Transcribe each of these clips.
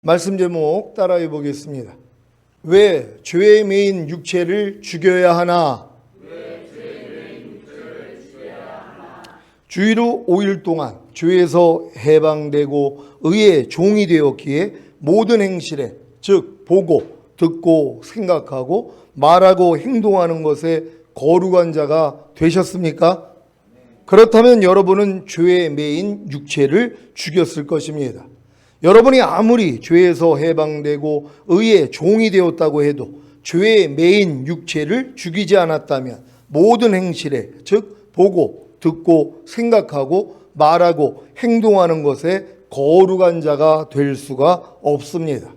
말씀 제목 따라해 보겠습니다. 왜 죄의 매인 육체를 죽여야 하나? 주의로 5일 동안 죄에서 해방되고 의의 종이 되었기에 모든 행실에, 즉 보고, 듣고, 생각하고, 말하고, 행동하는 것에 거룩한 자가 되셨습니까? 그렇다면 여러분은 죄의 매인 육체를 죽였을 것입니다. 여러분이 아무리 죄에서 해방되고 의의 종이 되었다고 해도 죄의 매인 육체를 죽이지 않았다면 모든 행실에, 즉 보고, 듣고, 생각하고, 말하고, 행동하는 것에 거룩한 자가 될 수가 없습니다.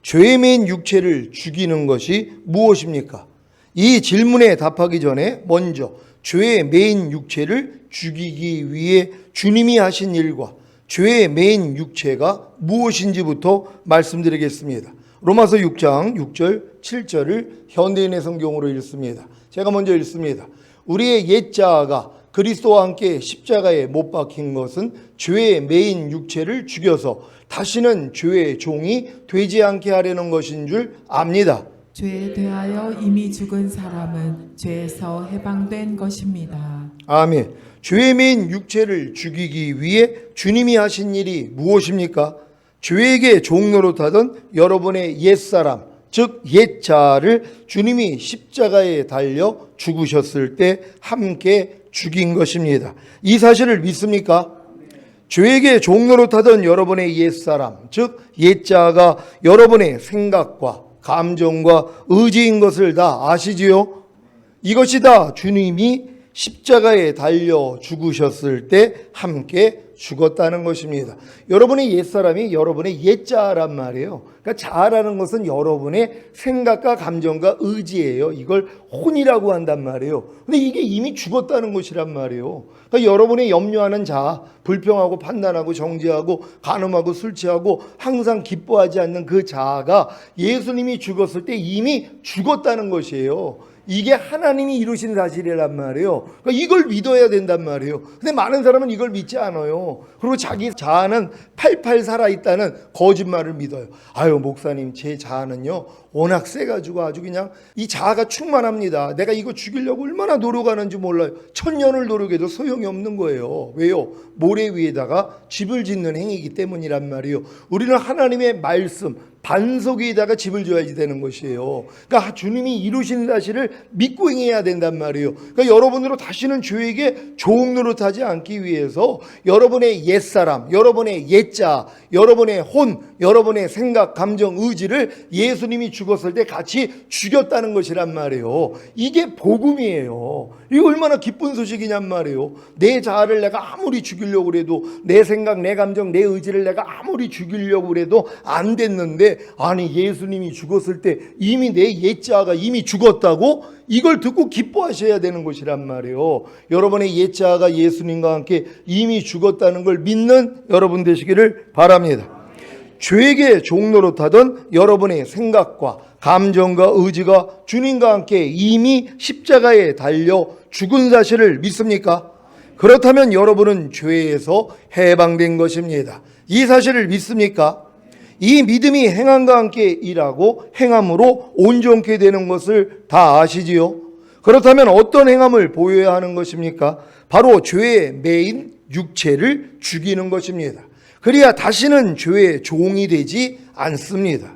죄의 매인 육체를 죽이는 것이 무엇입니까? 이 질문에 답하기 전에 먼저 죄의 매인 육체를 죽이기 위해 주님이 하신 일과 죄의 매인 육체가 무엇인지부터 말씀드리겠습니다. 로마서 6장 6절 7절을 현대인의 성경으로 읽습니다. 제가 먼저 읽습니다. 우리의 옛자아가 그리스도와 함께 십자가에 못 박힌 것은 죄의 매인 육체를 죽여서 다시는 죄의 종이 되지 않게 하려는 것인 줄 압니다. 죄에 대하여 이미 죽은 사람은 죄에서 해방된 것입니다. 아멘. 죄의 매인 육체를 죽이기 위해 주님이 하신 일이 무엇입니까? 죄에게 종노릇하던 여러분의 옛사람, 즉 옛자아를 주님이 십자가에 달려 죽으셨을 때 함께 죽인 것입니다. 이 사실을 믿습니까? 죄에게 종노릇하던 여러분의 옛사람, 즉 옛자아가 여러분의 생각과 감정과 의지인 것을 다 아시지요? 이것이 다 주님이 십자가에 달려 죽으셨을 때 함께 죽었다는 것입니다. 여러분의 옛사람이 여러분의 옛자아란 말이에요. 그러니까 자아라는 것은 여러분의 생각과 감정과 의지예요. 이걸 혼이라고 한단 말이에요. 근데 이게 이미 죽었다는 것이란 말이에요. 그러니까 여러분의 염려하는 자아, 불평하고 판단하고 정죄하고 간음하고 술 취하고 항상 기뻐하지 않는 그 자아가 예수님이 죽었을 때 이미 죽었다는 것이에요. 이게 하나님이 이루신 사실이란 말이에요. 그러니까 이걸 믿어야 된단 말이에요. 근데 많은 사람은 이걸 믿지 않아요. 그리고 자기 자아는 팔팔 살아있다는 거짓말을 믿어요. 아유, 목사님, 제 자아는요 워낙 세가지고 아주 그냥 이 자아가 충만합니다. 내가 이거 죽이려고 얼마나 노력하는지 몰라요. 천년을 노력해도 소용이 없는 거예요. 왜요? 모래 위에다가 집을 짓는 행위이기 때문이란 말이에요. 우리는 하나님의 말씀, 반석 위에다가 집을 지어야지 되는 것이에요. 그러니까 주님이 이루신 사실을 믿고 행해야 된단 말이에요. 그러니까 여러분으로 다시는 죄에게 종노릇하지 않기 위해서 여러분의 옛사람, 여러분의 옛자, 여러분의 혼, 여러분의 생각, 감정, 의지를 예수님이 죽었을 때 같이 죽였다는 것이란 말이에요. 이게 복음이에요. 이거 얼마나 기쁜 소식이냔 말이에요. 내 자아를 내가 아무리 죽이려고 해도, 내 생각, 내 감정, 내 의지를 내가 아무리 죽이려고 해도 안 됐는데, 아니 예수님이 죽었을 때 이미 내 옛자아가 이미 죽었다고? 이걸 듣고 기뻐하셔야 되는 것이란 말이에요. 여러분의 옛자아가 예수님과 함께 이미 죽었다는 걸 믿는 여러분 되시기를 바랍니다. 죄에게 종노릇하던 여러분의 생각과 감정과 의지가 주님과 함께 이미 십자가에 달려 죽은 사실을 믿습니까? 그렇다면 여러분은 죄에서 해방된 것입니다. 이 사실을 믿습니까? 이 믿음이 행함과 함께 일하고 행함으로 온전케 되는 것을 다 아시지요? 그렇다면 어떤 행함을 보여야 하는 것입니까? 바로 죄의 매인 육체를 죽이는 것입니다. 그래야 다시는 죄의 종이 되지 않습니다.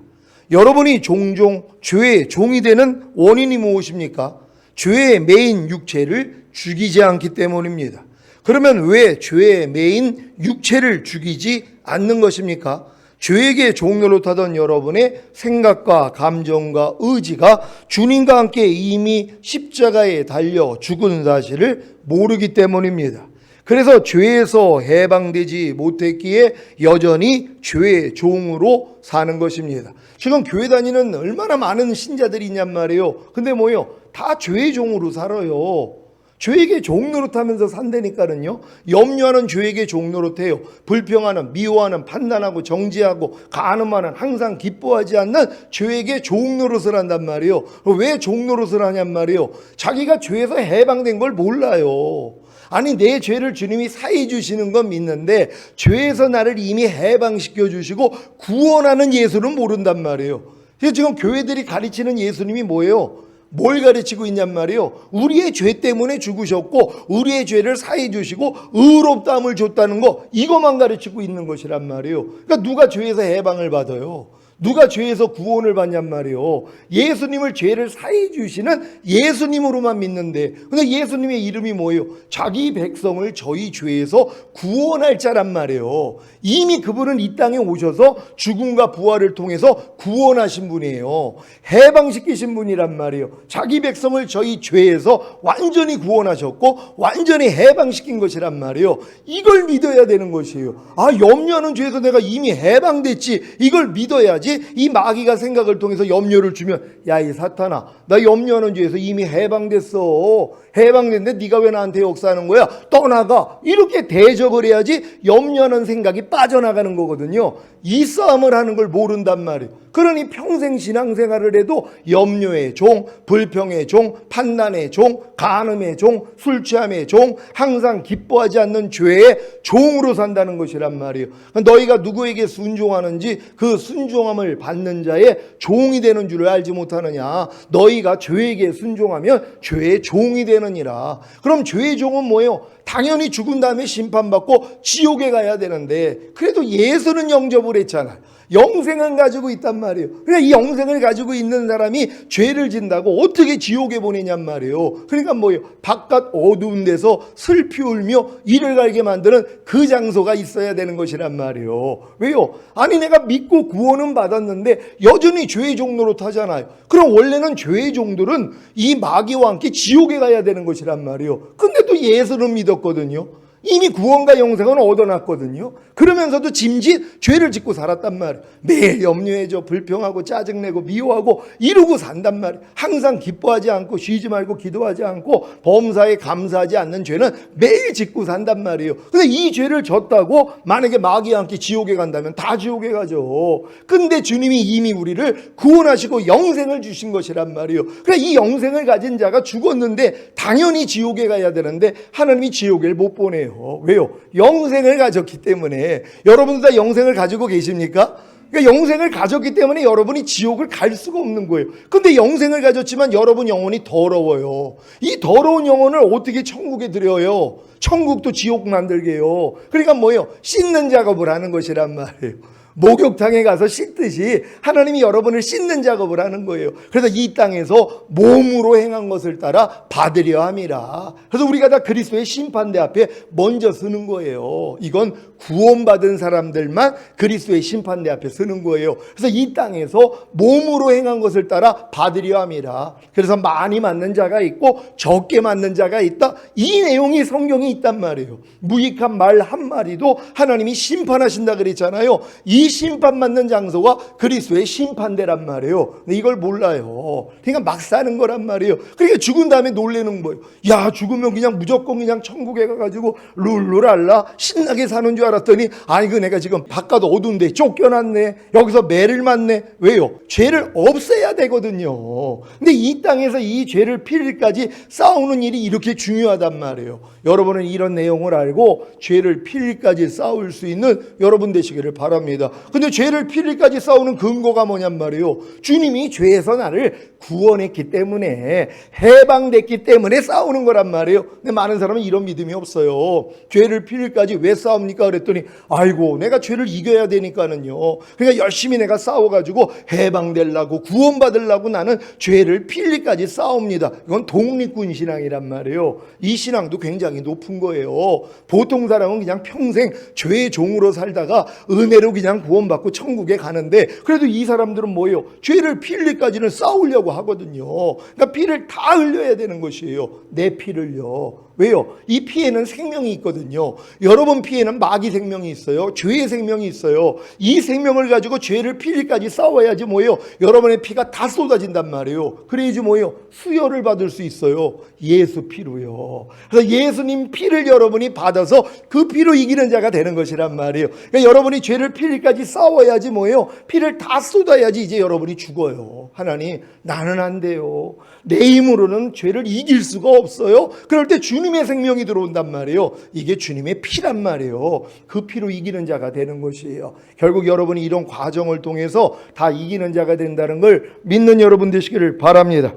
여러분이 종종 죄의 종이 되는 원인이 무엇입니까? 죄의 매인 육체를 죽이지 않기 때문입니다. 그러면 왜 죄의 매인 육체를 죽이지 않는 것입니까? 죄에게 종노릇하던 여러분의 생각과 감정과 의지가 주님과 함께 이미 십자가에 달려 죽은 사실을 모르기 때문입니다. 그래서 죄에서 해방되지 못했기에 여전히 죄의 종으로 사는 것입니다. 지금 교회 다니는 얼마나 많은 신자들이 있냔 말이에요. 근데 뭐요? 다 죄의 종으로 살아요. 죄에게 종노릇하면서 산다니까는요. 염려하는 죄에게 종노릇해요. 불평하는, 미워하는, 판단하고 정죄하고 간음하는, 항상 기뻐하지 않는 죄에게 종노릇을 한단 말이에요. 왜 종노릇을 하냔 말이에요. 자기가 죄에서 해방된 걸 몰라요. 아니 내 죄를 주님이 사해 주시는 건 믿는데 죄에서 나를 이미 해방시켜 주시고 구원하는 예수는 모른단 말이에요. 그래서 지금 교회들이 가르치는 예수님이 뭐예요? 뭘 가르치고 있냔 말이에요. 우리의 죄 때문에 죽으셨고 우리의 죄를 사해 주시고 의롭다함을 줬다는 거, 이것만 가르치고 있는 것이란 말이에요. 그러니까 누가 죄에서 해방을 받아요? 누가 죄에서 구원을 받냔 말이에요. 예수님을 죄를 사해 주시는 예수님으로만 믿는데, 근데 예수님의 이름이 뭐예요? 자기 백성을 저희 죄에서 구원할 자란 말이에요. 이미 그분은 이 땅에 오셔서 죽음과 부활을 통해서 구원하신 분이에요. 해방시키신 분이란 말이에요. 자기 백성을 저희 죄에서 완전히 구원하셨고 완전히 해방시킨 것이란 말이에요. 이걸 믿어야 되는 것이에요. 아, 염려하는 죄에서 내가 이미 해방됐지, 이걸 믿어야지. 이 마귀가 생각을 통해서 염려를 주면, 야 이 사탄아, 나 염려하는 죄에서 이미 해방됐어. 해방됐는데 네가 왜 나한테 역사하는 거야? 떠나가. 이렇게 대접을 해야지 염려하는 생각이 빠져나가는 거거든요. 이 싸움을 하는 걸 모른단 말이에요. 그러니 평생 신앙생활을 해도 염려의 종, 불평의 종, 판단의 종, 간음의 종, 술 취함의 종, 항상 기뻐하지 않는 죄의 종으로 산다는 것이란 말이에요. 너희가 누구에게 순종하는지 그 순종함을 받는 자의 종이 되는 줄을 알지 못하느냐. 너희가 죄에게 순종하면 죄의 종이 되느니라. 그럼 죄의 종은 뭐예요? 당연히 죽은 다음에 심판받고 지옥에 가야 되는데, 그래도 예수는 영접을 했잖아요. 영생을 가지고 있단 말이에요. 그러니까 이 영생을 가지고 있는 사람이 죄를 진다고 어떻게 지옥에 보내냔 말이에요. 그러니까 뭐예요? 바깥 어두운 데서 슬피 울며 이를 갈게 만드는 그 장소가 있어야 되는 것이란 말이에요. 왜요? 아니 내가 믿고 구원은 받았는데 여전히 죄의 종로로 타잖아요. 그럼 원래는 죄의 종들은 이 마귀와 함께 지옥에 가야 되는 것이란 말이에요. 근데 또 예수는 믿었거든요. 이미 구원과 영생은 얻어놨거든요. 그러면서도 짐짓 죄를 짓고 살았단 말이에요. 매일 염려해져 불평하고 짜증내고 미워하고 이러고 산단 말이에요. 항상 기뻐하지 않고 쉬지 말고 기도하지 않고 범사에 감사하지 않는 죄는 매일 짓고 산단 말이에요. 근데 이 죄를 졌다고 만약에 마귀와 함께 지옥에 간다면 다 지옥에 가죠. 근데 주님이 이미 우리를 구원하시고 영생을 주신 것이란 말이에요. 그러니까 이 영생을 가진 자가 죽었는데 당연히 지옥에 가야 되는데 하나님이 지옥에 못 보내요. 왜요? 영생을 가졌기 때문에. 여러분도 다 영생을 가지고 계십니까? 그러니까 영생을 가졌기 때문에 여러분이 지옥을 갈 수가 없는 거예요. 근데 영생을 가졌지만 여러분 영혼이 더러워요. 이 더러운 영혼을 어떻게 천국에 들여요? 천국도 지옥 만들게 해요. 그러니까 뭐예요? 씻는 작업을 하는 것이란 말이에요. 목욕탕에 가서 씻듯이 하나님이 여러분을 씻는 작업을 하는 거예요. 그래서 이 땅에서 몸으로 행한 것을 따라 받으려 함이라. 그래서 우리가 다 그리스도의 심판대 앞에 먼저 서는 거예요. 이건 구원받은 사람들만 그리스도의 심판대 앞에 서는 거예요. 그래서 이 땅에서 몸으로 행한 것을 따라 받으려 함이라. 그래서 많이 맞는 자가 있고 적게 맞는 자가 있다. 이 내용이 성경에 있단 말이에요. 무익한 말 한 마리도 하나님이 심판하신다 그랬잖아요. 이 심판받는 장소가 그리스도의 심판대란 말이에요. 근데 이걸 몰라요. 그러니까 막 사는 거란 말이에요. 그러니까 죽은 다음에 놀래는 거예요. 야, 죽으면 그냥 무조건 그냥 천국에 가가지고 룰루랄라 신나게 사는 줄 알았더니, 아니 그 내가 지금 바깥 어두운데 쫓겨났네. 여기서 매를 맞네. 왜요? 죄를 없애야 되거든요. 근데 이 땅에서 이 죄를 필까지 싸우는 일이 이렇게 중요하단 말이에요. 여러분은 이런 내용을 알고 죄를 필까지 싸울 수 있는 여러분 되시기를 바랍니다. 근데 죄를 필까지 싸우는 근거가 뭐냔 말이에요. 주님이 죄에서 나를 구원했기 때문에, 해방됐기 때문에 싸우는 거란 말이에요. 근데 많은 사람은 이런 믿음이 없어요. 죄를 필까지 왜 싸웁니까? 그랬더니 아이고 내가 죄를 이겨야 되니까는요. 그러니까 열심히 내가 싸워가지고 해방되려고 구원받으려고 나는 죄를 필까지 싸웁니다. 이건 독립군 신앙이란 말이에요. 이 신앙도 굉장히 높은 거예요. 보통 사람은 그냥 평생 죄의 종으로 살다가 은혜로 그냥 구원받고 천국에 가는데, 그래도 이 사람들은 뭐예요? 죄를 필까지는 싸우려고 하거든요. 그러니까 피를 다 흘려야 되는 것이에요. 내 피를요. 왜요? 이 피에는 생명이 있거든요. 여러분 피에는 마귀 생명이 있어요. 죄의 생명이 있어요. 이 생명을 가지고 죄를 필까지 싸워야지 뭐예요? 여러분의 피가 다 쏟아진단 말이에요. 그래야지 뭐예요? 수혈을 받을 수 있어요. 예수 피로요. 그래서 예수님 피를 여러분이 받아서 그 피로 이기는 자가 되는 것이란 말이에요. 그러니까 여러분이 죄를 필까지 피까지 싸워야지 뭐예요? 피를 다 쏟아야지 이제 여러분이 죽어요. 하나님, 나는 안 돼요. 내 힘으로는 죄를 이길 수가 없어요. 그럴 때 주님의 생명이 들어온단 말이에요. 이게 주님의 피란 말이에요. 그 피로 이기는 자가 되는 것이에요. 결국 여러분이 이런 과정을 통해서 다 이기는 자가 된다는 걸 믿는 여러분 되시기를 바랍니다.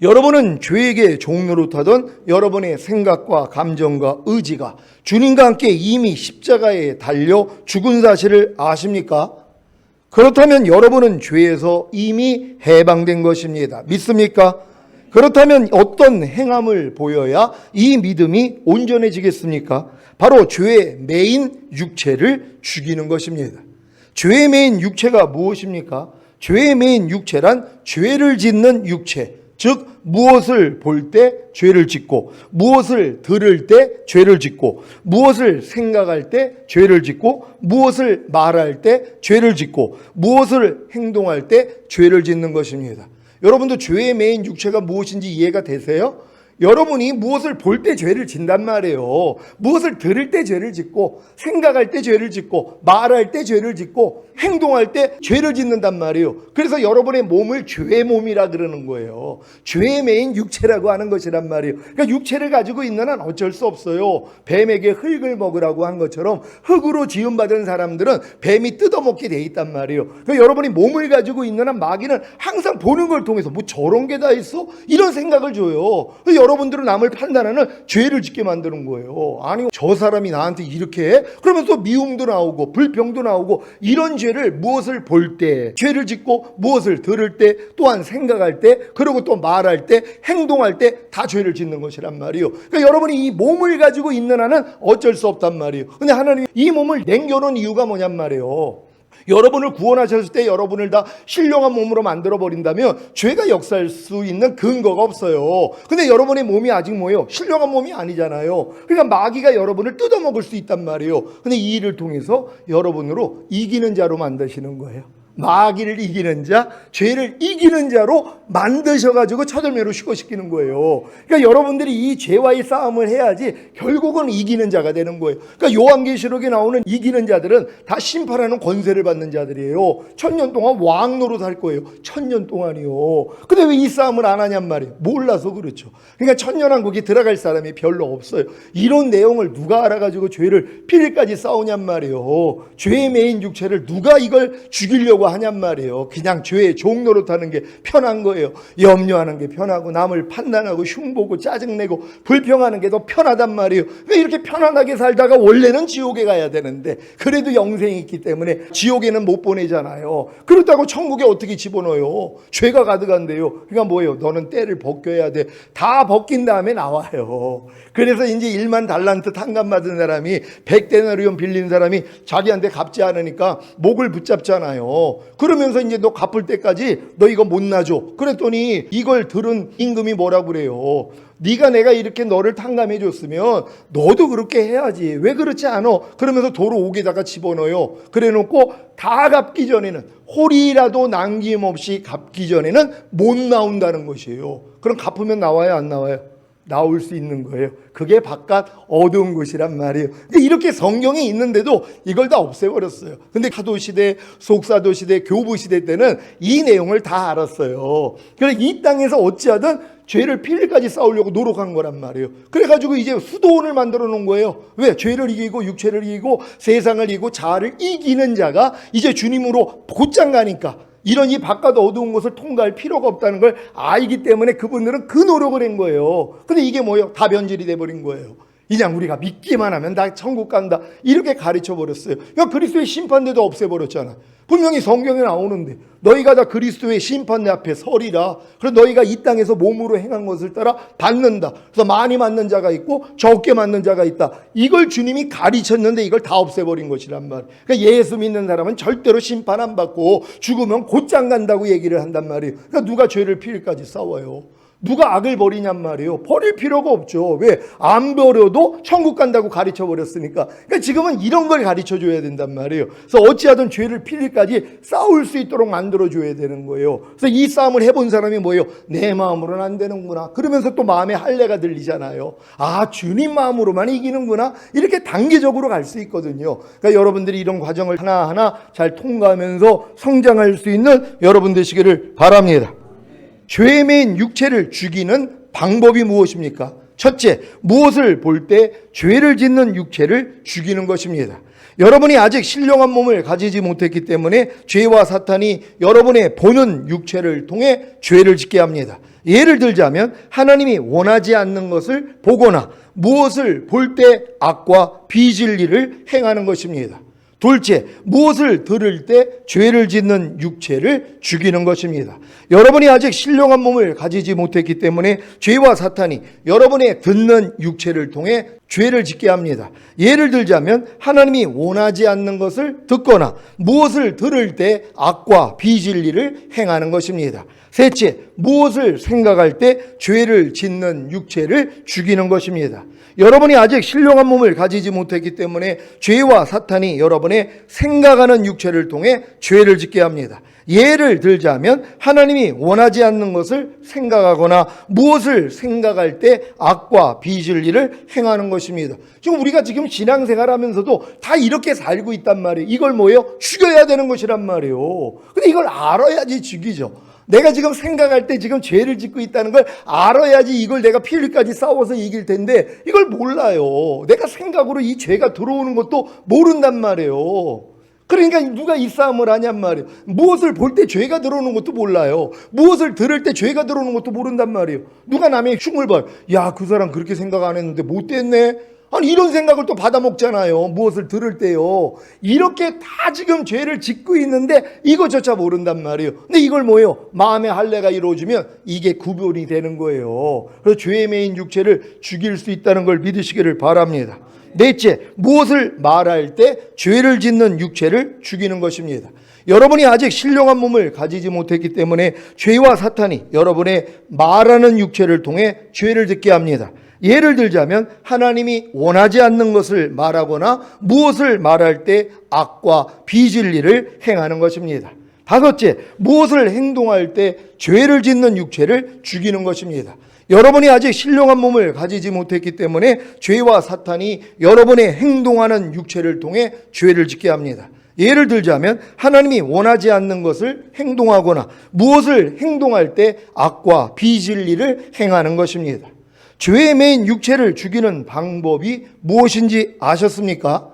여러분은 죄에게 종노릇하던 여러분의 생각과 감정과 의지가 주님과 함께 이미 십자가에 달려 죽은 사실을 아십니까? 그렇다면 여러분은 죄에서 이미 해방된 것입니다. 믿습니까? 그렇다면 어떤 행함을 보여야 이 믿음이 온전해지겠습니까? 바로 죄의 메인 육체를 죽이는 것입니다. 죄의 메인 육체가 무엇입니까? 죄의 메인 육체란 죄를 짓는 육체, 즉 무엇을 볼 때 죄를 짓고, 무엇을 들을 때 죄를 짓고, 무엇을 생각할 때 죄를 짓고, 무엇을 말할 때 죄를 짓고, 무엇을 행동할 때 죄를 짓는 것입니다. 여러분도 죄의 메인 육체가 무엇인지 이해가 되세요? 여러분이 무엇을 볼 때 죄를 짓단 말이에요. 무엇을 들을 때 죄를 짓고, 생각할 때 죄를 짓고, 말할 때 죄를 짓고, 행동할 때 죄를 짓는단 말이에요. 그래서 여러분의 몸을 죄의 몸이라 그러는 거예요. 죄의 메인 육체라고 하는 것이란 말이에요. 그러니까 육체를 가지고 있는 한 어쩔 수 없어요. 뱀에게 흙을 먹으라고 한 것처럼 흙으로 지음받은 사람들은 뱀이 뜯어먹게 돼 있단 말이에요. 그러니까 여러분이 몸을 가지고 있는 한 마귀는 항상 보는 걸 통해서 뭐 저런 게 다 있어? 이런 생각을 줘요. 여러분들은 남을 판단하는 죄를 짓게 만드는 거예요. 아니, 저 사람이 나한테 이렇게 해? 그러면서 미움도 나오고 불평도 나오고, 이런 죄를 무엇을 볼 때 죄를 짓고, 무엇을 들을 때, 또한 생각할 때, 그리고 또 말할 때, 행동할 때 다 죄를 짓는 것이란 말이에요. 그러니까 여러분이 이 몸을 가지고 있는 한은 어쩔 수 없단 말이에요. 근데 하나님이 이 몸을 남겨놓은 이유가 뭐냔 말이에요. 여러분을 구원하셨을 때 여러분을 다 신령한 몸으로 만들어버린다면 죄가 역사할 수 있는 근거가 없어요. 근데 여러분의 몸이 아직 뭐예요? 신령한 몸이 아니잖아요. 그러니까 마귀가 여러분을 뜯어먹을 수 있단 말이에요. 근데 이 일을 통해서 여러분으로 이기는 자로 만드시는 거예요. 마귀를 이기는 자, 죄를 이기는 자로 만드셔가지고 쳐들매로 휴거시키는 거예요. 그러니까 여러분들이 이 죄와의 싸움을 해야지 결국은 이기는 자가 되는 거예요. 그러니까 요한계시록에 나오는 이기는 자들은 다 심판하는 권세를 받는 자들이에요. 1000년 동안 왕 노릇할 거예요. 1000년 동안이요. 근데 왜 이 싸움을 안 하냔 말이에요. 몰라서 그렇죠. 그러니까 천년왕국에 들어갈 사람이 별로 없어요. 이런 내용을 누가 알아가지고 죄를 피리까지 싸우냔 말이에요. 죄의 메인 육체를 누가 이걸 죽이려고 하냔 말이에요. 그냥 죄의 종노릇하는 게 편한 거예요. 염려하는 게 편하고, 남을 판단하고 흉보고 짜증내고 불평하는 게 더 편하단 말이에요. 왜 이렇게 편안하게 살다가 원래는 지옥에 가야 되는데, 그래도 영생이 있기 때문에 지옥에는 못 보내잖아요. 그렇다고 천국에 어떻게 집어넣어요? 죄가 가득한데요. 그러니까 뭐예요? 너는 때를 벗겨야 돼. 다 벗긴 다음에 나와요. 그래서 이제 1만 달란트 탕감 받은 사람이 100데나리온 빌린 사람이 자기한테 갚지 않으니까 목을 붙잡잖아요. 그러면서 이제 너 갚을 때까지 너 이거 못 놔줘. 그랬더니 이걸 들은 임금이 뭐라고 그래요? 네가 내가 이렇게 너를 탕감해 줬으면 너도 그렇게 해야지. 왜 그렇지 않아? 그러면서 도로 옥에다가 집어넣어요. 그래 놓고 다 갚기 전에는, 홀이라도 남김없이 갚기 전에는 못 나온다는 것이에요. 그럼 갚으면 나와요, 안 나와요? 나올 수 있는 거예요. 그게 바깥 어두운 곳이란 말이에요. 근데 이렇게 성경이 있는데도 이걸 다 없애버렸어요. 근데 사도시대, 속사도시대, 교부시대 때는 이 내용을 다 알았어요. 그래서 이 땅에서 어찌하든 죄를 필리까지 싸우려고 노력한 거란 말이에요. 그래가지고 이제 수도원을 만들어 놓은 거예요. 왜? 죄를 이기고 육체를 이기고 세상을 이기고 자아를 이기는 자가 이제 주님으로 곧장 가니까 이런 이 바깥 어두운 것을 통과할 필요가 없다는 걸 알기 때문에 그분들은 그 노력을 한 거예요. 근데 이게 뭐예요? 다 변질이 돼버린 거예요. 그냥 우리가 믿기만 하면 나 천국 간다, 이렇게 가르쳐 버렸어요. 그러니까 그리스도의 심판대도 없애버렸잖아. 분명히 성경에 나오는데 너희가 다 그리스도의 심판대 앞에 서리라. 그래서 너희가 이 땅에서 몸으로 행한 것을 따라 받는다. 그래서 많이 맞는 자가 있고 적게 맞는 자가 있다. 이걸 주님이 가르쳤는데 이걸 다 없애버린 것이란 말이에요. 그러니까 예수 믿는 사람은 절대로 심판 안 받고 죽으면 곧장 간다고 얘기를 한단 말이에요. 그러니까 누가 죄를 피일까지 싸워요? 누가 악을 버리냔 말이에요. 버릴 필요가 없죠. 왜? 안 버려도 천국 간다고 가르쳐 버렸으니까. 그러니까 지금은 이런 걸 가르쳐 줘야 된단 말이에요. 그래서 어찌하든 죄를 피일까지 필까지 싸울 수 있도록 만들어줘야 되는 거예요. 그래서 이 싸움을 해본 사람이 뭐예요? 내 마음으로는 안 되는구나. 그러면서 또 마음에 할례가 들리잖아요. 아, 주님 마음으로만 이기는구나. 이렇게 단계적으로 갈 수 있거든요. 그러니까 여러분들이 이런 과정을 하나하나 잘 통과하면서 성장할 수 있는 여러분 되시기를 바랍니다. 죄에 매인 육체를 죽이는 방법이 무엇입니까? 첫째, 무엇을 볼 때 죄를 짓는 육체를 죽이는 것입니다. 여러분이 아직 신령한 몸을 가지지 못했기 때문에 죄와 사탄이 여러분의 보는 육체를 통해 죄를 짓게 합니다. 예를 들자면 하나님이 원하지 않는 것을 보거나 무엇을 볼 때 악과 비진리를 행하는 것입니다. 둘째, 무엇을 들을 때 죄를 짓는 육체를 죽이는 것입니다. 여러분이 아직 신령한 몸을 가지지 못했기 때문에 죄와 사탄이 여러분의 듣는 육체를 통해 죄를 짓게 합니다. 예를 들자면 하나님이 원하지 않는 것을 듣거나 무엇을 들을 때 악과 비진리를 행하는 것입니다. 셋째, 무엇을 생각할 때 죄를 짓는 육체를 죽이는 것입니다. 여러분이 아직 신령한 몸을 가지지 못했기 때문에 죄와 사탄이 여러분의 생각하는 육체를 통해 죄를 짓게 합니다. 예를 들자면 하나님이 원하지 않는 것을 생각하거나 무엇을 생각할 때 악과 비진리를 행하는 것입니다. 지금 우리가 지금 신앙생활하면서도 다 이렇게 살고 있단 말이에요. 이걸 뭐예요? 죽여야 되는 것이란 말이에요. 근데 이걸 알아야지 죽이죠. 내가 지금 생각할 때 지금 죄를 짓고 있다는 걸 알아야지 이걸 내가 필리까지 싸워서 이길 텐데 이걸 몰라요. 내가 생각으로 이 죄가 들어오는 것도 모른단 말이에요. 그러니까 누가 이 싸움을 하냔 말이에요. 무엇을 볼 때 죄가 들어오는 것도 몰라요. 무엇을 들을 때 죄가 들어오는 것도 모른단 말이에요. 누가 남의 흉을 봐요. 야, 그 사람 그렇게 생각 안 했는데 못됐네. 아니, 이런 생각을 또 받아먹잖아요. 무엇을 들을 때요. 이렇게 다 지금 죄를 짓고 있는데 이거조차 모른단 말이에요. 근데 이걸 뭐예요? 마음의 할례가 이루어지면 이게 구별이 되는 거예요. 그래서 죄에 매인 육체를 죽일 수 있다는 걸 믿으시기를 바랍니다. 넷째, 무엇을 말할 때 죄를 짓는 육체를 죽이는 것입니다. 여러분이 아직 신령한 몸을 가지지 못했기 때문에 죄와 사탄이 여러분의 말하는 육체를 통해 죄를 짓게 합니다. 예를 들자면 하나님이 원하지 않는 것을 말하거나 무엇을 말할 때 악과 비진리를 행하는 것입니다. 다섯째, 무엇을 행동할 때 죄를 짓는 육체를 죽이는 것입니다. 여러분이 아직 신령한 몸을 가지지 못했기 때문에 죄와 사탄이 여러분의 행동하는 육체를 통해 죄를 짓게 합니다. 예를 들자면 하나님이 원하지 않는 것을 행동하거나 무엇을 행동할 때 악과 비진리를 행하는 것입니다. 죄에 매인 육체를 죽이는 방법이 무엇인지 아셨습니까?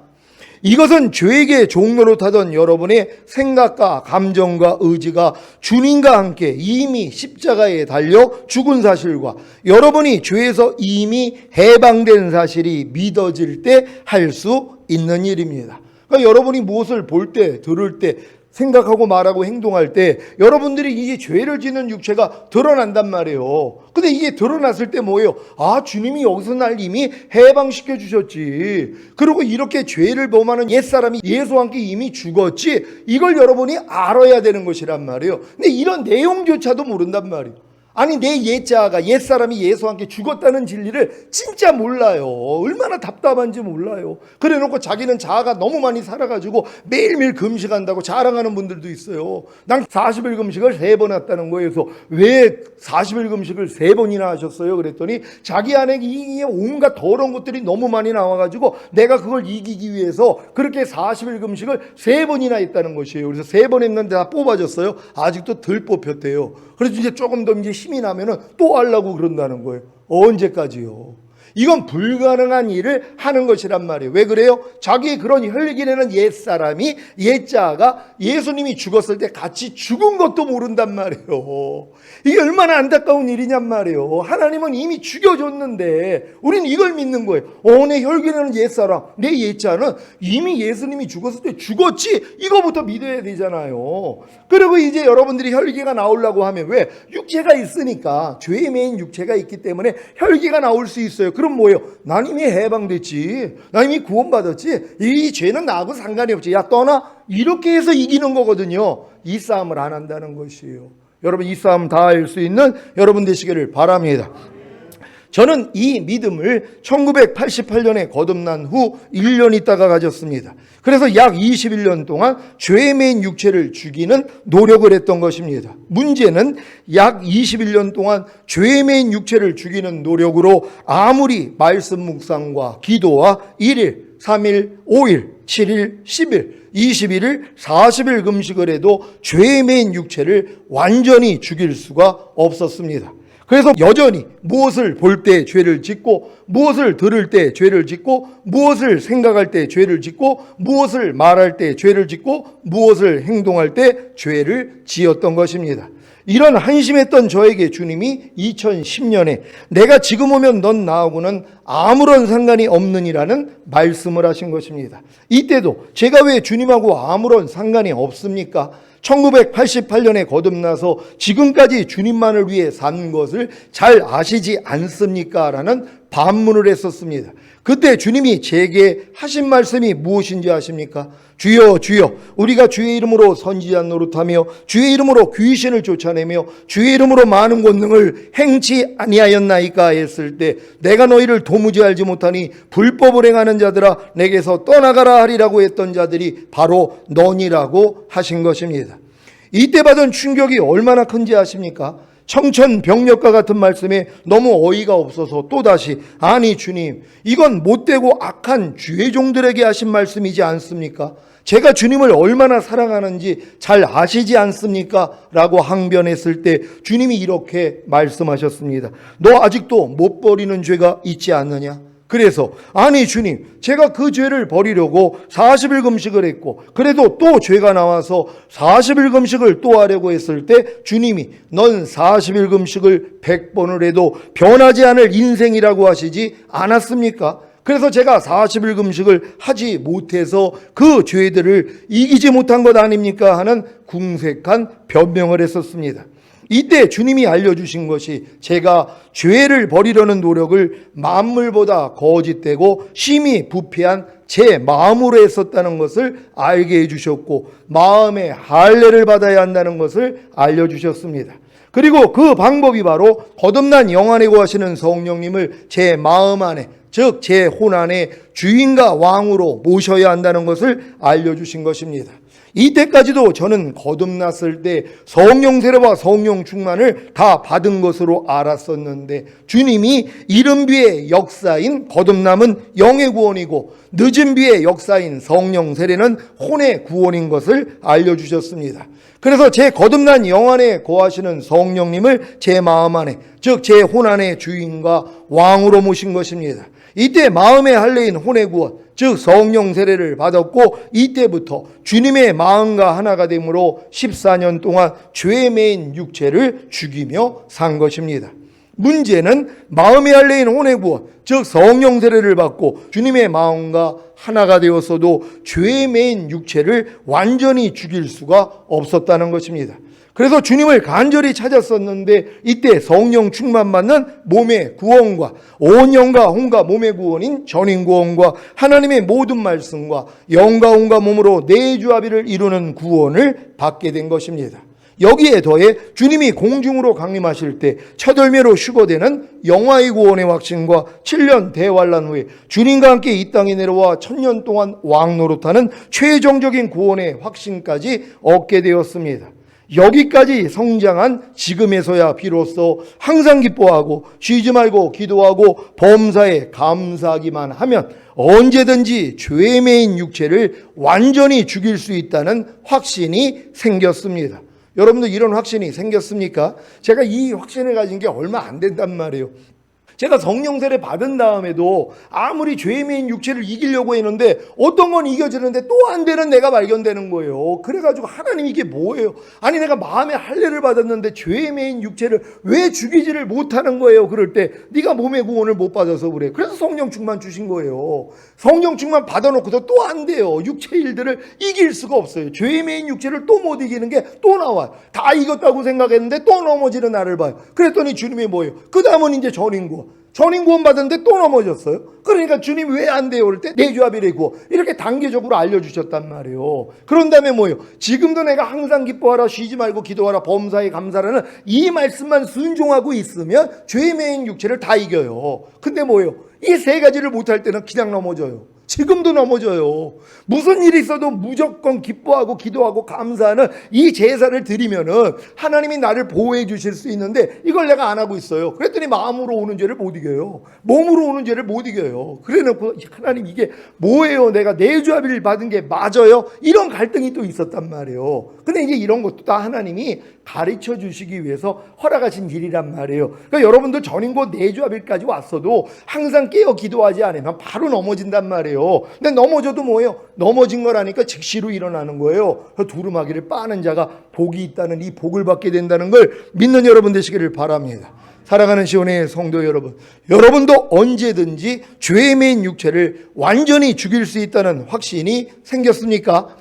이것은 죄에게 종로로 타던 여러분의 생각과 감정과 의지가 주님과 함께 이미 십자가에 달려 죽은 사실과 여러분이 죄에서 이미 해방된 사실이 믿어질 때 할 수 있는 일입니다. 그러니까 여러분이 무엇을 볼 때, 들을 때, 생각하고 말하고 행동할 때 여러분들이 이게 죄를 짓는 육체가 드러난단 말이에요. 근데 이게 드러났을 때 뭐예요? 아, 주님이 여기서 날 이미 해방시켜 주셨지. 그리고 이렇게 죄를 범하는 옛사람이 예수와 함께 이미 죽었지. 이걸 여러분이 알아야 되는 것이란 말이에요. 근데 이런 내용조차도 모른단 말이에요. 아니, 내 옛자아가, 옛사람이 예수와 함께 죽었다는 진리를 진짜 몰라요. 얼마나 답답한지 몰라요. 그래 놓고 자기는 자아가 너무 많이 살아가지고 매일매일 금식한다고 자랑하는 분들도 있어요. 난 40일 금식을 3번 했다는 거예요. 그래서 왜 40일 금식을 3번이나 하셨어요? 그랬더니 자기 안에 이 온갖 더러운 것들이 너무 많이 나와가지고 내가 그걸 이기기 위해서 그렇게 40일 금식을 3번이나 했다는 것이에요. 그래서 3번 했는데 다 뽑아졌어요. 아직도 덜 뽑혔대요. 그래서 이제 조금 더 이제 힘이 나면은 또 하려고 그런다는 거예요. 언제까지요? 이건 불가능한 일을 하는 것이란 말이에요. 왜 그래요? 자기의 그런 혈기내는 옛사람이, 옛자아가 예수님이 죽었을 때 같이 죽은 것도 모른단 말이에요. 이게 얼마나 안타까운 일이냔 말이에요. 하나님은 이미 죽여줬는데 우리는 이걸 믿는 거예요. 내 혈기내는 옛사람, 내 옛자는 이미 예수님이 죽었을 때 죽었지. 이거부터 믿어야 되잖아요. 그리고 이제 여러분들이 혈기가 나오려고 하면 왜? 육체가 있으니까, 죄의 매인 육체가 있기 때문에 혈기가 나올 수 있어요. 그럼 뭐예요? 난 이미 해방됐지. 난 이미 구원받았지. 이 죄는 나하고 상관이 없지. 야, 떠나. 이렇게 해서 이기는 거거든요. 이 싸움을 안 한다는 것이에요. 여러분, 이 싸움 다 할 수 있는 여러분 되시기를 바랍니다. 저는 이 믿음을 1988년에 거듭난 후 1년 있다가 가졌습니다. 그래서 약 21년 동안 죄에 매인 육체를 죽이는 노력을 했던 것입니다. 문제는 약 21년 동안 죄에 매인 육체를 죽이는 노력으로 아무리 말씀 묵상과 기도와 1일, 3일, 5일, 7일, 10일, 21일, 40일 금식을 해도 죄에 매인 육체를 완전히 죽일 수가 없었습니다. 그래서 여전히 무엇을 볼 때 죄를 짓고, 무엇을 들을 때 죄를 짓고, 무엇을 생각할 때 죄를 짓고, 무엇을 말할 때 죄를 짓고, 무엇을 행동할 때 죄를 지었던 것입니다. 이런 한심했던 저에게 주님이 2010년에 내가 지금 오면 넌 나하고는 아무런 상관이 없느니라는 말씀을 하신 것입니다. 이때도 제가 왜 주님하고 아무런 상관이 없습니까? 1988년에 거듭나서 지금까지 주님만을 위해 산 것을 잘 아시지 않습니까? 라는 반문을 했었습니다. 그때 주님이 제게 하신 말씀이 무엇인지 아십니까? 주여 주여 우리가 주의 이름으로 선지자 노릇하며 주의 이름으로 귀신을 쫓아내며 주의 이름으로 많은 권능을 행치 아니하였나이까 했을 때 내가 너희를 도무지 알지 못하니 불법을 행하는 자들아 내게서 떠나가라 하리라고 했던 자들이 바로 너니라고 하신 것입니다. 이때 받은 충격이 얼마나 큰지 아십니까? 청천벽력과 같은 말씀에 너무 어이가 없어서 또다시 아니 주님 이건 못되고 악한 주의 종들에게 하신 말씀이지 않습니까? 제가 주님을 얼마나 사랑하는지 잘 아시지 않습니까? 라고 항변했을 때 주님이 이렇게 말씀하셨습니다. 너 아직도 못 버리는 죄가 있지 않느냐? 그래서 아니 주님 제가 그 죄를 버리려고 40일 금식을 했고 그래도 또 죄가 나와서 40일 금식을 또 하려고 했을 때 주님이 넌 40일 금식을 100번을 해도 변하지 않을 인생이라고 하시지 않았습니까? 그래서 제가 40일 금식을 하지 못해서 그 죄들을 이기지 못한 것 아닙니까? 하는 궁색한 변명을 했었습니다. 이때 주님이 알려주신 것이 제가 죄를 버리려는 노력을 만물보다 거짓되고 심히 부패한 제 마음으로 했었다는 것을 알게 해주셨고 마음의 할례를 받아야 한다는 것을 알려주셨습니다. 그리고 그 방법이 바로 거듭난 영안에 거하시는 성령님을 제 마음 안에 즉 제 혼 안에 주인과 왕으로 모셔야 한다는 것을 알려주신 것입니다. 이때까지도 저는 거듭났을 때 성령 세례와 성령 충만을 다 받은 것으로 알았었는데 주님이 이른 비의 역사인 거듭남은 영의 구원이고 늦은 비의 역사인 성령 세례는 혼의 구원인 것을 알려주셨습니다. 그래서 제 거듭난 영 안에 거하시는 성령님을 제 마음 안에 즉 제 혼 안에 주인과 왕으로 모신 것입니다. 이때 마음의 할례인 혼의 구원 즉 성령 세례를 받았고 이때부터 주님의 마음과 하나가 되므로 14년 동안 죄에 매인 육체를 죽이며 산 것입니다. 문제는 마음의 할례인 혼의 구원 즉 성령 세례를 받고 주님의 마음과 하나가 되었어도 죄에 매인 육체를 완전히 죽일 수가 없었다는 것입니다. 그래서 주님을 간절히 찾았었는데 이때 성령 충만 받는 몸의 구원과 온 영과 혼과 몸의 구원인 전인 구원과 하나님의 모든 말씀과 영과 혼과 몸으로 내주합의를 이루는 구원을 받게 된 것입니다. 여기에 더해 주님이 공중으로 강림하실 때 첫 열매로 휴거되는 영화의 구원의 확신과 7년 대환란 후에 주님과 함께 이 땅에 내려와 1000년 동안 왕 노릇하는 최종적인 구원의 확신까지 얻게 되었습니다. 여기까지 성장한 지금에서야 비로소 항상 기뻐하고 쉬지 말고 기도하고 범사에 감사하기만 하면 언제든지 죄에 매인 육체를 완전히 죽일 수 있다는 확신이 생겼습니다. 여러분들 이런 확신이 생겼습니까? 제가 이 확신을 가진 게 얼마 안 된단 말이에요. 제가 성령 세례 받은 다음에도 아무리 죄에 매인 육체를 이기려고 했는데 어떤 건 이겨지는데 또 안 되는 내가 발견되는 거예요. 그래가지고 하나님 이게 뭐예요? 아니 내가 마음의 할례를 받았는데 죄에 매인 육체를 왜 죽이지를 못하는 거예요? 그럴 때 네가 몸의 구원을 못 받아서 그래. 그래서 성령 충만 주신 거예요. 성령 충만 받아놓고도 또 안 돼요. 육체 일들을 이길 수가 없어요. 죄에 매인 육체를 또 못 이기는 게 또 나와요. 다 이겼다고 생각했는데 또 넘어지는 나를 봐요. 그랬더니 주님이 뭐예요? 그 다음은 이제 전인구 전임 구원 받았는데 또 넘어졌어요. 그러니까 주님 왜 안 돼요? 그럴 때 내주합이래고 이렇게 단계적으로 알려주셨단 말이에요. 그런 다음에 뭐예요? 지금도 내가 항상 기뻐하라, 쉬지 말고 기도하라, 범사에 감사라는 이 말씀만 순종하고 있으면 죄의 매인 육체를 다 이겨요. 근데 뭐예요? 이 세 가지를 못할 때는 그냥 넘어져요. 지금도 넘어져요. 무슨 일이 있어도 무조건 기뻐하고 기도하고 감사하는 이 제사를 드리면은 하나님이 나를 보호해 주실 수 있는데 이걸 내가 안 하고 있어요. 그랬더니 마음으로 오는 죄를 못 이겨요. 몸으로 오는 죄를 못 이겨요. 그래 놓고 하나님 이게 뭐예요? 내가 내주합의를 받은 게 맞아요? 이런 갈등이 또 있었단 말이에요. 근데 이제 이런 것도 다 하나님이 가르쳐 주시기 위해서 허락하신 일이란 말이에요. 그러니까 여러분도 전인고 내주합일까지 왔어도 항상 깨어 기도하지 않으면 바로 넘어진단 말이에요. 근데 넘어져도 뭐예요? 넘어진 거라니까 즉시로 일어나는 거예요. 두루마기를 빠는 자가 복이 있다는 이 복을 받게 된다는 걸 믿는 여러분 되시기를 바랍니다. 사랑하는 시온의 성도 여러분, 여러분도 언제든지 죄의 매인 육체를 완전히 죽일 수 있다는 확신이 생겼습니까?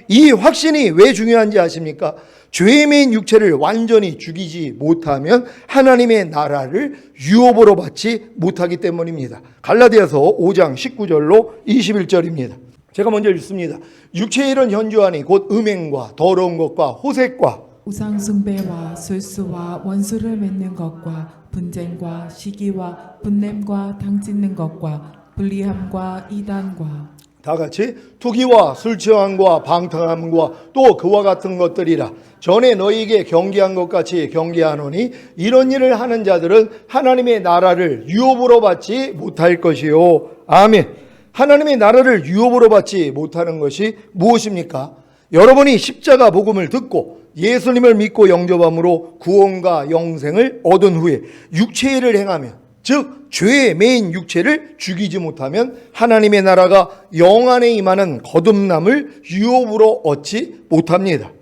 이 확신이 왜 중요한지 아십니까? 죄의 매인 육체를 완전히 죽이지 못하면 하나님의 나라를 유업으로 받지 못하기 때문입니다. 갈라디아서 5장 19절로 21절입니다. 제가 먼저 읽습니다. 육체의 이런 현주하니 곧 음행과 더러운 것과 호색과 우상 숭배와 술수와 원수를 맺는 것과 분쟁과 시기와 분냄과 당짓는 것과 불리함과 이단과 다 같이 투기와 술 취함과 방탕함과 또 그와 같은 것들이라. 전에 너희에게 경계한 것 같이 경계하노니 이런 일을 하는 자들은 하나님의 나라를 유업으로 받지 못할 것이요. 아멘. 하나님의 나라를 유업으로 받지 못하는 것이 무엇입니까? 여러분이 십자가 복음을 듣고 예수님을 믿고 영접함으로 구원과 영생을 얻은 후에 육체의 일을 행하면, 즉 죄의 매인 육체를 죽이지 못하면 하나님의 나라가 영 안에 임하는 거듭남을 유업으로 얻지 못합니다.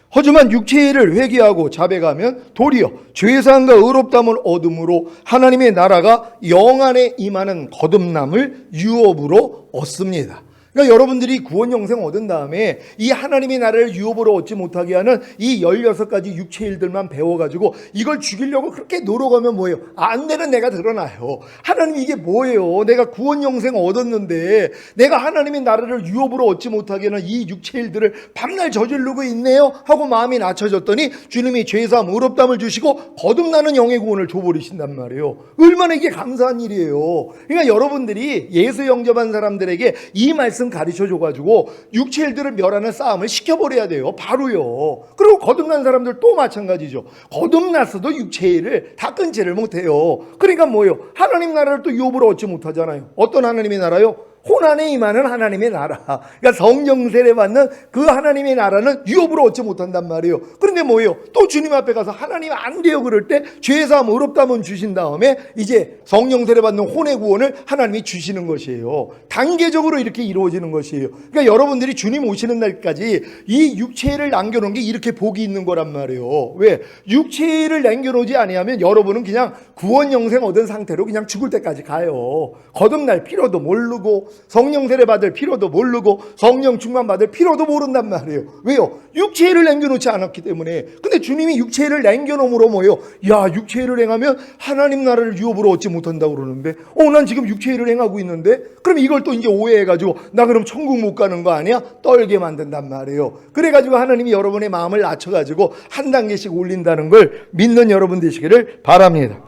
하지만 육체의 일을 회개하고 자백하면 도리어 죄사함과 의롭다함을 얻음으로 하나님의 나라가 영 안에 임하는 거듭남을 유업으로 얻습니다. 그러니까 여러분들이 구원 영생 얻은 다음에 이 하나님의 나라를 유업으로 얻지 못하게 하는 이 16가지 육체 일들만 배워가지고 이걸 죽이려고 그렇게 노력하면 뭐예요? 안 되는 내가 드러나요. 하나님 이게 뭐예요? 내가 구원 영생 얻었는데 내가 하나님의 나라를 유업으로 얻지 못하게 하는 이 육체 일들을 밤날 저지르고 있네요 하고 마음이 낮춰졌더니 주님이 죄사함 의롭다함을 주시고 거듭나는 영의 구원을 줘버리신단 말이에요. 얼마나 이게 감사한 일이에요. 그러니까 여러분들이 예수 영접한 사람들에게 이 말씀 가르쳐줘가지고 육체 일들을 멸하는 싸움을 시켜버려야 돼요. 바로요. 그리고 거듭난 사람들 또 마찬가지죠. 거듭났어도 육체 일을 다 끊지를 못해요. 그러니까 뭐예요? 하나님 나라를 또 유업으로 얻지 못하잖아요. 어떤 하나님의 나라요? 혼안에 임하는 하나님의 나라. 그러니까 성령 세례 받는 그 하나님의 나라는 유업으로 얻지 못한단 말이에요. 그런데 뭐예요? 또 주님 앞에 가서 하나님 안 돼요 그럴 때 죄사함 의롭다함은 주신 다음에 이제 성령 세례 받는 혼의 구원을 하나님이 주시는 것이에요. 단계적으로 이렇게 이루어지는 것이에요. 그러니까 여러분들이 주님 오시는 날까지 이 육체를 남겨놓은 게 이렇게 복이 있는 거란 말이에요. 왜? 육체를 남겨놓지 아니하면 여러분은 그냥 구원 영생 얻은 상태로 그냥 죽을 때까지 가요. 거듭날 필요도 모르고 성령 세례 받을 필요도 모르고 성령 충만 받을 필요도 모른단 말이에요. 왜요? 육체를 남겨놓지 않았기 때문에. 근데 주님이 육체를 남겨놓음으로 뭐예요? 야, 육체를 행하면 하나님 나라를 유업으로 얻지 못한다고 그러는데 난 지금 육체를 행하고 있는데 그럼 이걸 또 이제 오해해가지고 나 그럼 천국 못 가는 거 아니야? 떨게 만든단 말이에요. 그래가지고 하나님이 여러분의 마음을 낮춰가지고 한 단계씩 올린다는 걸 믿는 여러분 되시기를 바랍니다.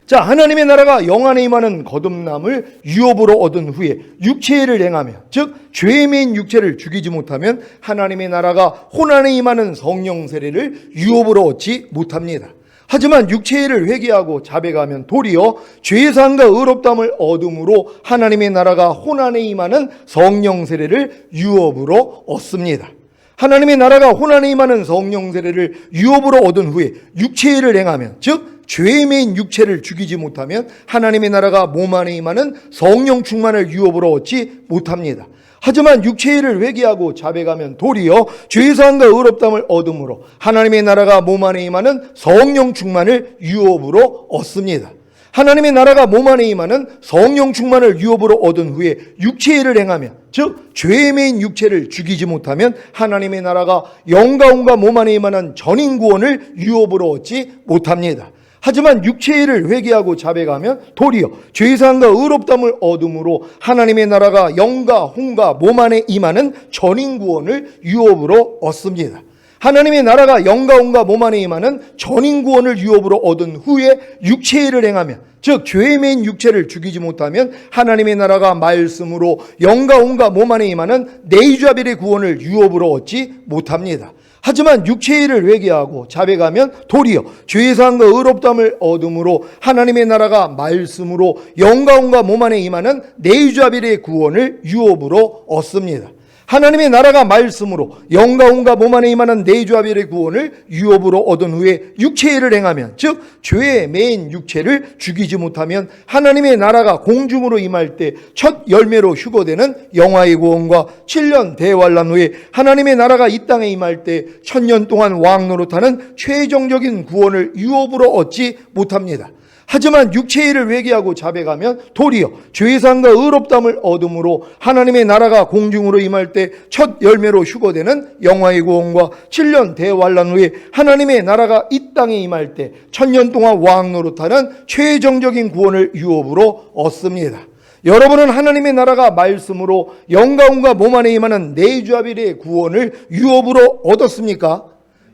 자, 하나님의 나라가 영 안에 임하는 거듭남을 유업으로 얻은 후에 육체의 일을 행하며, 즉 죄의 매인 육체를 죽이지 못하면 하나님의 나라가 혼 안에 임하는 성령 세례를 유업으로 얻지 못합니다. 하지만 육체의 일을 회개하고 자백하면 도리어 죄사함과 의롭다함을 얻음으로 하나님의 나라가 혼 안에 임하는 성령 세례를 유업으로 얻습니다. 하나님의 나라가 혼 안에 임하는 성령 세례를 유업으로 얻은 후에 육체의 일을 행하면, 즉 죄의 매인 육체를 죽이지 못하면 하나님의 나라가 몸 안에 임하는 성령 충만을 유업으로 얻지 못합니다. 하지만 육체의 일을 회개하고 자백하면 도리어 죄사함과 의롭다함을 얻음으로 하나님의 나라가 몸 안에 임하는 성령 충만을 유업으로 얻습니다. 하나님의 나라가 몸 안에 임하는 성령 충만을 유업으로 얻은 후에 육체의 일을 행하면, 즉 죄의 매인 육체를 죽이지 못하면 하나님의 나라가 영가운과 몸 안에 임하는 전인 구원을 유업으로 얻지 못합니다. 하지만 육체의 일을 회개하고 자백하면 도리어 죄사함과 의롭다함을 얻음으로 하나님의 나라가 영과 혼과 몸 안에 임하는 전인 구원을 유업으로 얻습니다. 하나님의 나라가 영과 혼과 몸 안에 임하는 전인 구원을 유업으로 얻은 후에 육체의 일을 행하면, 즉 죄의 매인 육체를 죽이지 못하면 하나님의 나라가 말씀으로 영과 혼과 몸 안에 임하는 내주아벨의 구원을 유업으로 얻지 못합니다. 하지만 육체의 일을 회개하고 자백하면 도리어 죄사함과 의롭다함을 얻음으로 하나님의 나라가 말씀으로 영과 혼과 몸 안에 임하는 내주아벨의 구원을 유업으로 얻습니다. 하나님의 나라가 말씀으로 영과 혼과 몸 안에 임하는 내주아벨의 구원을 유업으로 얻은 후에 육체의 일을 행하면, 즉 죄의 매인 육체를 죽이지 못하면 하나님의 나라가 공중으로 임할 때 첫 열매로 휴거되는 영화의 구원과 7년 대환란 후에 하나님의 나라가 이 땅에 임할 때 1000년 동안 왕 노릇하는 최종적인 구원을 유업으로 얻지 못합니다. 하지만 육체의 일을 회개하고 자백하면 도리어 죄사함과 의롭다함을 얻음으로 하나님의 나라가 공중으로 임할 때 첫 열매로 휴거되는 영화의 구원과 7년 대환란 후에 하나님의 나라가 이 땅에 임할 때 1000년 동안 왕 노릇하는 최종적인 구원을 유업으로 얻습니다. 여러분은 하나님의 나라가 말씀으로 영과 혼과 몸 안에 임하는 내주아벨의 구원을 유업으로 얻었습니까?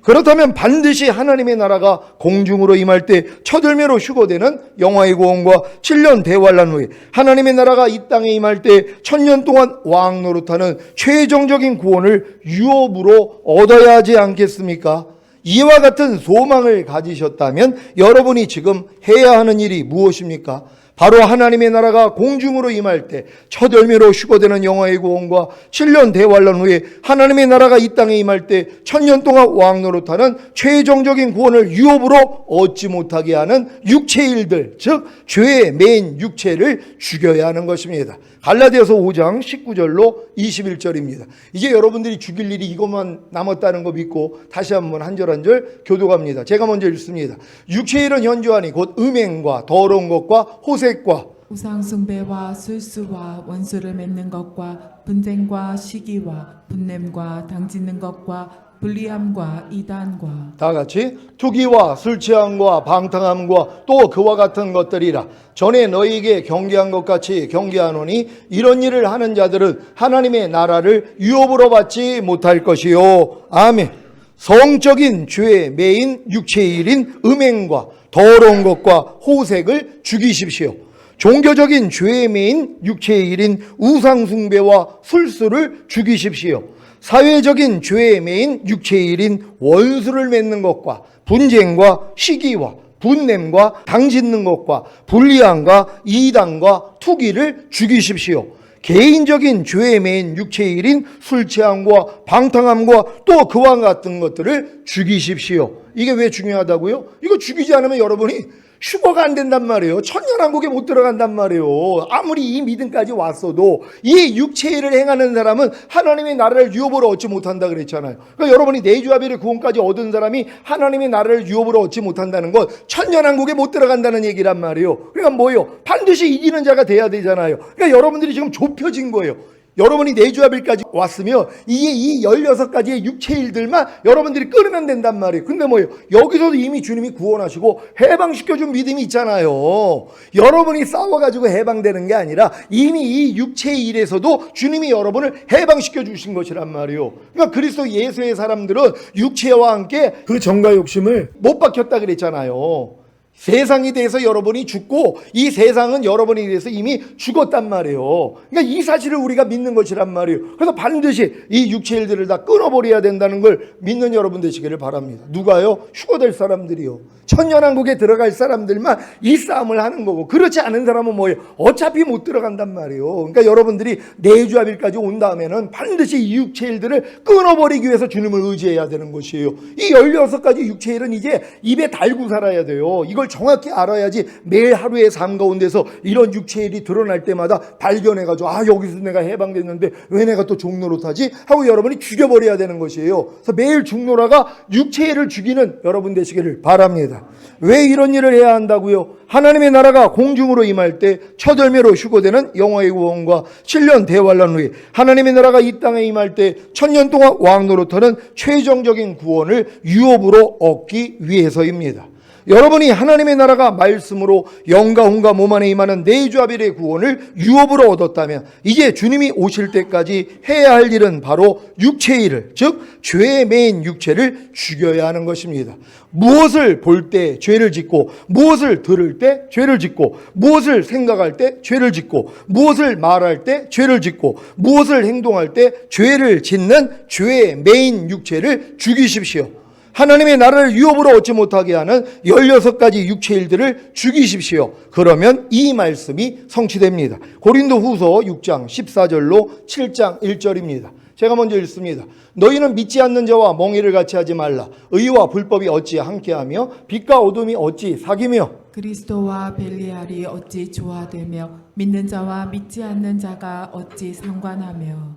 그렇다면 반드시 하나님의 나라가 공중으로 임할 때 첫 열매로 휴거되는 영화의 구원과 7년 대환란 후에 하나님의 나라가 이 땅에 임할 때 1000년 동안 왕 노릇하는 최종적인 구원을 유업으로 얻어야 하지 않겠습니까? 이와 같은 소망을 가지셨다면 여러분이 지금 해야 하는 일이 무엇입니까? 바로 하나님의 나라가 공중으로 임할 때 첫 열매로 휴거되는 영화의 구원과 7년 대환란 후에 하나님의 나라가 이 땅에 임할 때 1000년 동안 왕 노릇하는 최종적인 구원을 유업으로 얻지 못하게 하는 육체의 일들, 즉 죄의 매인 육체를 죽여야 하는 것입니다. 갈라디아서 5장 19절로 21절입니다. 이제 여러분들이 죽일 일이 이것만 남았다는 거 믿고 다시 한번 한 절 한 절 교독합니다. 제가 먼저 읽습니다. 육체의 일은 현저하니 곧 음행과 더러운 것과 호색과 우상 숭배와 술수와 원수를 맺는 것과 분쟁과 시기와 분냄과 당짓는 것과 불리함과 이단과 다 같이 투기와 술 취함과 방탕함과 또 그와 같은 것들이라. 전에 너희에게 경계한 것 같이 경계하노니 이런 일을 하는 자들은 하나님의 나라를 유업으로 받지 못할 것이요. 아멘. 성적인 죄의 매인 육체의 일인 음행과 더러운 것과 호색을 죽이십시오. 종교적인 죄의 매인 육체의 일인 우상숭배와 술수를 죽이십시오. 사회적인 죄의 매인 육체의 일인 원수를 맺는 것과 분쟁과 시기와 분냄과 당짓는 것과 불리함과 이단과 투기를 죽이십시오. 개인적인 죄의 매인 육체의 일인 술 취함과 방탕함과 또 그와 같은 것들을 죽이십시오. 이게 왜 중요하다고요? 이거 죽이지 않으면 여러분이 휴거가 안 된단 말이에요. 천년왕국에 못 들어간단 말이에요. 아무리 이 믿음까지 왔어도 이 육체의 일을 행하는 사람은 하나님의 나라를 유업으로 얻지 못한다 그랬잖아요. 그러니까 여러분이 내주아벨의 구원까지 얻은 사람이 하나님의 나라를 유업으로 얻지 못한다는 건 천년왕국에 못 들어간다는 얘기란 말이에요. 그러니까 뭐예요? 반드시 이기는 자가 돼야 되잖아요. 그러니까 여러분들이 지금 좁혀진 거예요. 여러분이 내주아벨까지 왔으면 이게 이 16가지의 육체 일들만 여러분들이 끊으면 된단 말이에요. 근데 뭐예요? 여기서도 이미 주님이 구원하시고 해방시켜준 믿음이 있잖아요. 여러분이 싸워가지고 해방되는 게 아니라 이미 이 육체의 일에서도 주님이 여러분을 해방시켜 주신 것이란 말이에요. 그러니까 그리스도 예수의 사람들은 육체와 함께 그 정과 욕심을 못 박혔다 그랬잖아요. 세상에 대해서 여러분이 죽고 이 세상은 여러분에 대해서 이미 죽었단 말이에요. 그러니까 이 사실을 우리가 믿는 것이란 말이에요. 그래서 반드시 이 육체 일들을 다 끊어버려야 된다는 걸 믿는 여러분 되시기를 바랍니다. 누가요? 휴거될 사람들이요. 천년왕국에 들어갈 사람들만 이 싸움을 하는 거고, 그렇지 않은 사람은 뭐예요? 어차피 못 들어간단 말이에요. 그러니까 여러분들이 내주아벨까지 온 다음에는 반드시 이 육체 일들을 끊어버리기 위해서 주님을 의지해야 되는 것이에요. 이 16가지 육체 일은 이제 입에 달고 살아야 돼요. 이걸 정확히 알아야지 매일 하루의 삶 가운데서 이런 육체의 일이 드러날 때마다 발견해가지고 여기서 내가 해방됐는데 왜 내가 또 종노릇하지? 하고 여러분이 죽여버려야 되는 것이에요. 그래서 매일 죽노라가 육체의 일을 죽이는 여러분 되시기를 바랍니다. 왜 이런 일을 해야 한다고요? 하나님의 나라가 공중으로 임할 때 첫 열매로 휴거되는 영화의 구원과 7년 대환란 후에 하나님의 나라가 이 땅에 임할 때 1000년 동안 왕 노릇하는 최종적인 구원을 유업으로 얻기 위해서입니다. 여러분이 하나님의 나라가 말씀으로 영과 혼과 몸 안에 임하는 내주아벨의 구원을 유업으로 얻었다면 이제 주님이 오실 때까지 해야 할 일은 바로 육체의 일을, 즉 죄에 매인 육체를 죽여야 하는 것입니다. 무엇을 볼 때 죄를 짓고, 무엇을 들을 때 죄를 짓고, 무엇을 생각할 때 죄를 짓고, 무엇을 말할 때 죄를 짓고, 무엇을 행동할 때 죄를 짓는 죄에 매인 육체를 죽이십시오. 하나님의 나라를 유업으로 얻지 못하게 하는 16가지 육체 일들을 죽이십시오. 그러면 이 말씀이 성취됩니다. 고린도 후서 6장 14절로 7장 1절입니다. 제가 먼저 읽습니다. 너희는 믿지 않는 자와 멍에를 같이 하지 말라. 의와 불법이 어찌 함께하며 빛과 어둠이 어찌 사귀며 그리스도와 벨리알이 어찌 조화되며 믿는 자와 믿지 않는 자가 어찌 상관하며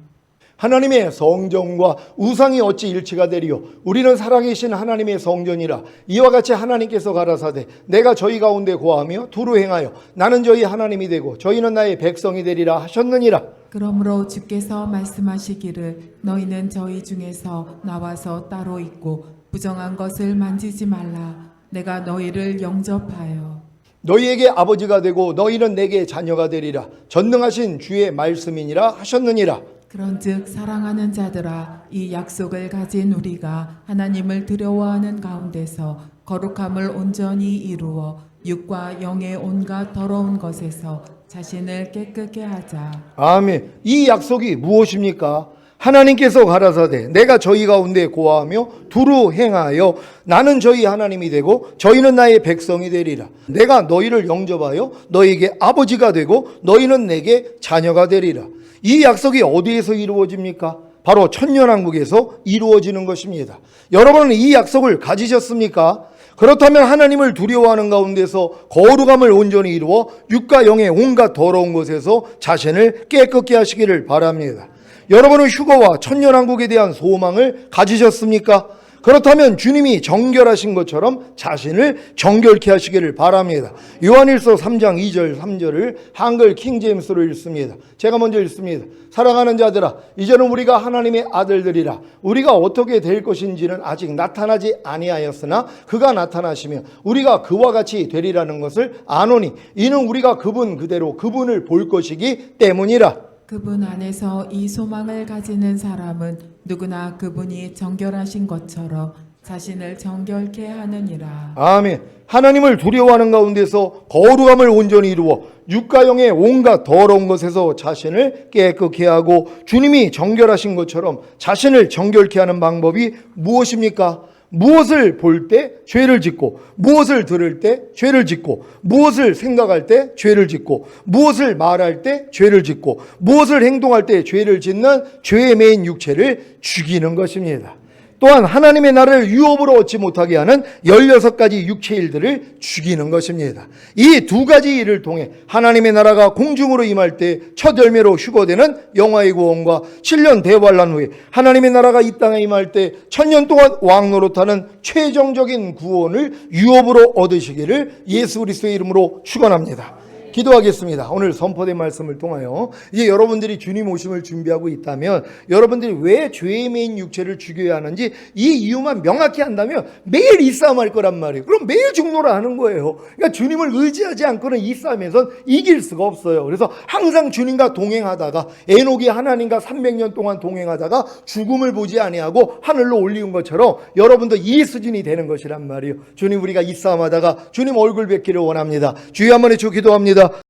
하나님의 성전과 우상이 어찌 일치가 되리요. 우리는 살아계신 하나님의 성전이라. 이와 같이 하나님께서 가라사대 내가 저희 가운데 거하며 두루 행하여 나는 저희 하나님이 되고 저희는 나의 백성이 되리라 하셨느니라. 그러므로 주께서 말씀하시기를 너희는 저희 중에서 나와서 따로 있고 부정한 것을 만지지 말라. 내가 너희를 영접하여 너희에게 아버지가 되고 너희는 내게 자녀가 되리라. 전능하신 주의 말씀이니라 하셨느니라. 그런즉 사랑하는 자들아 이 약속을 가진 우리가 하나님을 두려워하는 가운데서 거룩함을 온전히 이루어 육과 영의 온갖 더러운 것에서 자신을 깨끗게 하자. 아멘. 이 약속이 무엇입니까? 하나님께서 가라사대 내가 저희 가운데 고하며 두루 행하여 나는 저희 하나님이 되고 저희는 나의 백성이 되리라. 내가 너희를 영접하여 너희에게 아버지가 되고 너희는 내게 자녀가 되리라. 이 약속이 어디에서 이루어집니까? 바로 천년왕국에서 이루어지는 것입니다. 여러분은 이 약속을 가지셨습니까? 그렇다면 하나님을 두려워하는 가운데서 거룩함을 온전히 이루어 육과 영의 온갖 더러운 것에서 자신을 깨끗게 하시기를 바랍니다. 여러분은 휴거와 천년왕국에 대한 소망을 가지셨습니까? 그렇다면 주님이 정결하신 것처럼 자신을 정결케 하시기를 바랍니다. 요한일서 3장 2절 3절을 한글 킹제임스로 읽습니다. 제가 먼저 읽습니다. 사랑하는 자들아 이제는 우리가 하나님의 아들들이라. 우리가 어떻게 될 것인지는 아직 나타나지 아니하였으나 그가 나타나시면 우리가 그와 같이 되리라는 것을 아노니 이는 우리가 그분 그대로 그분을 볼 것이기 때문이라. 그분 안에서 이 소망을 가지는 사람은 누구나 그분이 정결하신 것처럼 자신을 정결케 하느니라. 아멘. 하나님을 두려워하는 가운데서 거룩함을 온전히 이루어 육과 영의 온갖 더러운 것에서 자신을 깨끗게 하고 주님이 정결하신 것처럼 자신을 정결케 하는 방법이 무엇입니까? 무엇을 볼 때 죄를 짓고 무엇을 들을 때 죄를 짓고 무엇을 생각할 때 죄를 짓고 무엇을 말할 때 죄를 짓고 무엇을 행동할 때 죄를 짓는 죄에 매인 육체를 죽이는 것입니다. 또한 하나님의 나라를 유업으로 얻지 못하게 하는 16가지 육체 일들을 죽이는 것입니다. 이 두 가지 일을 통해 하나님의 나라가 공중으로 임할 때 첫 열매로 휴거되는 영화의 구원과 7년 대환란 후에 하나님의 나라가 이 땅에 임할 때 1000년 동안 왕노릇하는 최종적인 구원을 유업으로 얻으시기를 예수 그리스도의 이름으로 축원합니다. 기도하겠습니다. 오늘 선포된 말씀을 통하여 이제 여러분들이 주님 오심을 준비하고 있다면 여러분들이 왜 죄의 매인 육체를 죽여야 하는지 이 이유만 명확히 한다면 매일 이 싸움 할 거란 말이에요. 그럼 매일 죽노라 하는 거예요. 그러니까 주님을 의지하지 않고는 이 싸움에선 이길 수가 없어요. 그래서 항상 주님과 동행하다가 에녹이 하나님과 300년 동안 동행하다가 죽음을 보지 아니하고 하늘로 올리는 것처럼 여러분도 이 수준이 되는 것이란 말이에요. 주님 우리가 이 싸움하다가 주님 얼굴 뵙기를 원합니다. 주여 한번 해주 기도합니다.